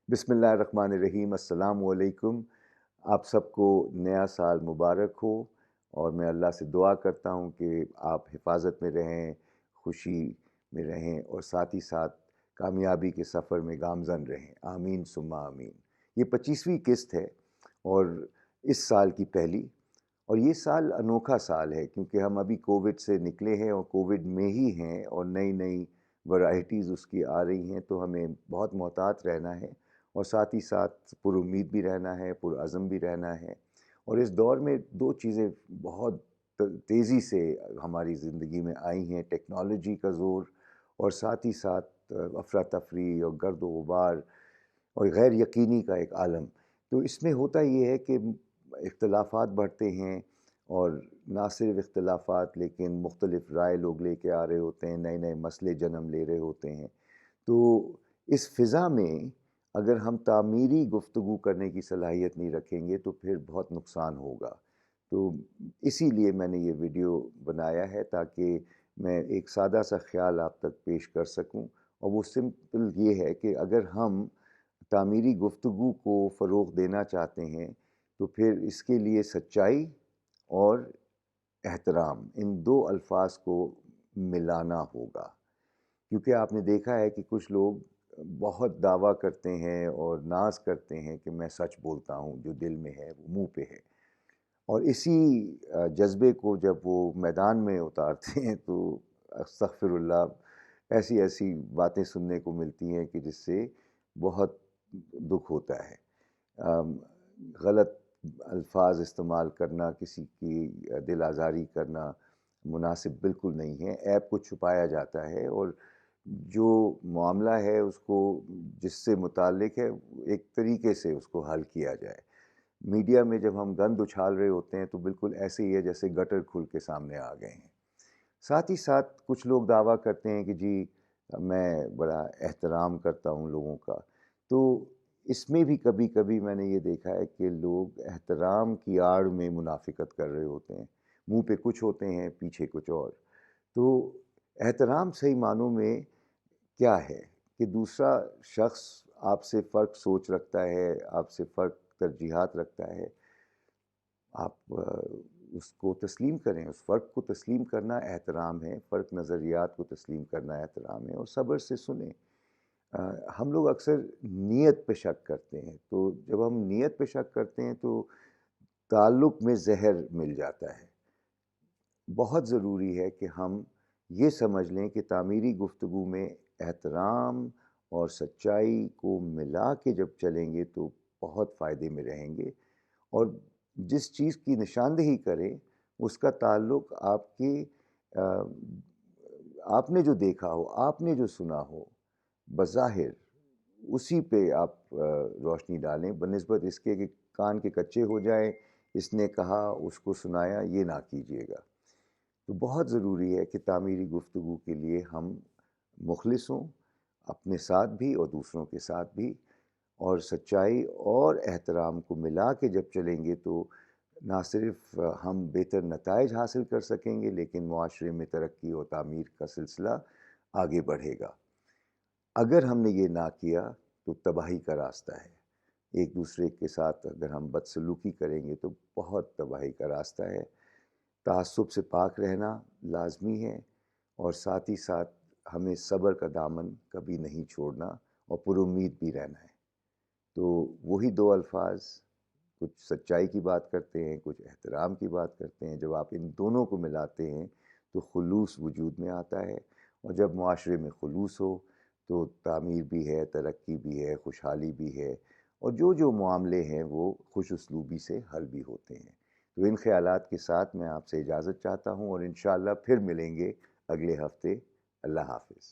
बिस्मिल्लाहिर्रहमानिर्रहीम। अस्सलाम वालेकुम। आप सबको नया साल मुबारक हो। और मैं अल्लाह से दुआ करता हूँ कि आप हिफाजत में रहें, खुशी में रहें और साथ ही साथ कामयाबी के सफ़र में गामज़न रहें। आमीन सुम्मा आमीन। ये 25वीं किस्त है और इस साल की पहली, और ये साल अनोखा साल है क्योंकि हम अभी कोविड से निकले हैं और कोविड में ही हैं और नई नई वैरायटीज़ उसकी आ रही हैं, तो हमें बहुत मोहतात रहना है और साथ ही साथ पुरुम्मीद भी रहना है, पुरअज़म भी रहना है। और इस दौर में दो चीज़ें बहुत तेज़ी से हमारी ज़िंदगी में आई हैं, टेक्नोलॉजी का ज़ोर और साथ ही साथ अफरा तफरी और गर्द व गुबार और गैर यकीनी का एक आलम। तो इसमें होता ये है कि इख्तलाफात बढ़ते हैं और ना सिर्फ इख्तलाफात लेकिन मुख्तलिफ़ राय लोग लेके आ रहे होते हैं, नए नए मसले जन्म ले रहे होते हैं। तो इस फ़िज़ा में अगर हम तामीरी गुफ्तगू करने की सलाहियत नहीं रखेंगे तो फिर बहुत नुकसान होगा। तो इसीलिए मैंने ये वीडियो बनाया है ताकि मैं एक सादा सा ख़्याल आप तक पेश कर सकूं, और वो सिंपल ये है कि अगर हम तामीरी गुफ्तगू को फ़रोग़ देना चाहते हैं तो फिर इसके लिए सच्चाई और एहतराम, इन दो अल्फाज को मिलाना होगा। क्योंकि आपने देखा है कि कुछ लोग बहुत दावा करते हैं और नाज करते हैं कि मैं सच बोलता हूँ, जो दिल में है वो मुंह पे है। और इसी जज्बे को जब वो मैदान में उतारते हैं तो अस्तगफिरुल्लाह, ऐसी ऐसी बातें सुनने को मिलती हैं कि जिससे बहुत दुख होता है। गलत अल्फाज इस्तेमाल करना, किसी की दिल आज़ारी करना मुनासिब बिल्कुल नहीं है। ऐब को छुपाया जाता है और जो मामला है उसको, जिससे मुताल्लिक है, एक तरीके से उसको हल किया जाए। मीडिया में जब हम गंद उछाल रहे होते हैं तो बिल्कुल ऐसे ही है जैसे गटर खुल के सामने आ गए हैं। साथ ही साथ कुछ लोग दावा करते हैं कि जी मैं बड़ा एहतराम करता हूँ लोगों का। तो इसमें भी कभी कभी मैंने ये देखा है कि लोग एहतराम की आड़ में मुनाफिकत कर रहे होते हैं। मुंह पे कुछ होते हैं, पीछे कुछ और। तो एहतराम सही मानों में क्या है कि दूसरा शख्स आपसे फ़र्क सोच रखता है, आपसे फ़र्क तरजीहात रखता है, आप उसको तस्लीम करें। उस फ़र्क को तस्लीम करना एहतराम है, फ़र्क नज़रियात को तस्लीम करना एहतराम है, और सब्र से सुने। हम लोग अक्सर नीयत पे शक करते हैं, तो जब हम नीयत पे शक करते हैं तो ताल्लुक़ में ज़हर मिल जाता है। बहुत ज़रूरी है कि हम ये समझ लें कि तामीरी गुफ्तगू में एहतराम और सच्चाई को मिला के जब चलेंगे तो बहुत फ़ायदे में रहेंगे। और जिस चीज़ की निशानदेही करें उसका ताल्लुक़ आपके आपने जो देखा हो, आपने जो सुना हो, बज़ाहिर उसी पे आप रोशनी डालें, बनिस्बत इसके कि कान के कच्चे हो जाएं, इसने कहा उसको सुनाया, ये ना कीजिएगा। तो बहुत ज़रूरी है कि तामीरी गुफ्तगू के लिए हम मुखलिस हों, अपने साथ भी और दूसरों के साथ भी, और सच्चाई और एहतराम को मिला के जब चलेंगे तो ना सिर्फ हम बेहतर नताइज हासिल कर सकेंगे लेकिन मुआशरे में तरक्की और तामीर का सिलसिला आगे बढ़ेगा। अगर हमने ये ना किया तो तबाही का रास्ता है। एक दूसरे के साथ अगर हम बदसलूकी करेंगे तो बहुत तबाही का रास्ता है। तआस्सुब से पाक रहना लाज़मी है और साथ ही साथ हमें सब्र का दामन कभी नहीं छोड़ना और पुरुम्मीद भी रहना है। तो वही दो अल्फाज, कुछ सच्चाई की बात करते हैं, कुछ एहतराम की बात करते हैं। जब आप इन दोनों को मिलाते हैं तो खुलूस वजूद में आता है, और जब मुआशरे में खुलूस हो तो तामीर भी है, तरक्की भी है, खुशहाली भी है, और जो जो मामले हैं वो खुश उसलूबी से हल भी होते हैं। तो इन ख़यालात के साथ मैं आपसे इजाज़त चाहता हूँ और इंशाअल्लाह फिर मिलेंगे अगले हफ़्ते। अल्लाह हाफ़िज़।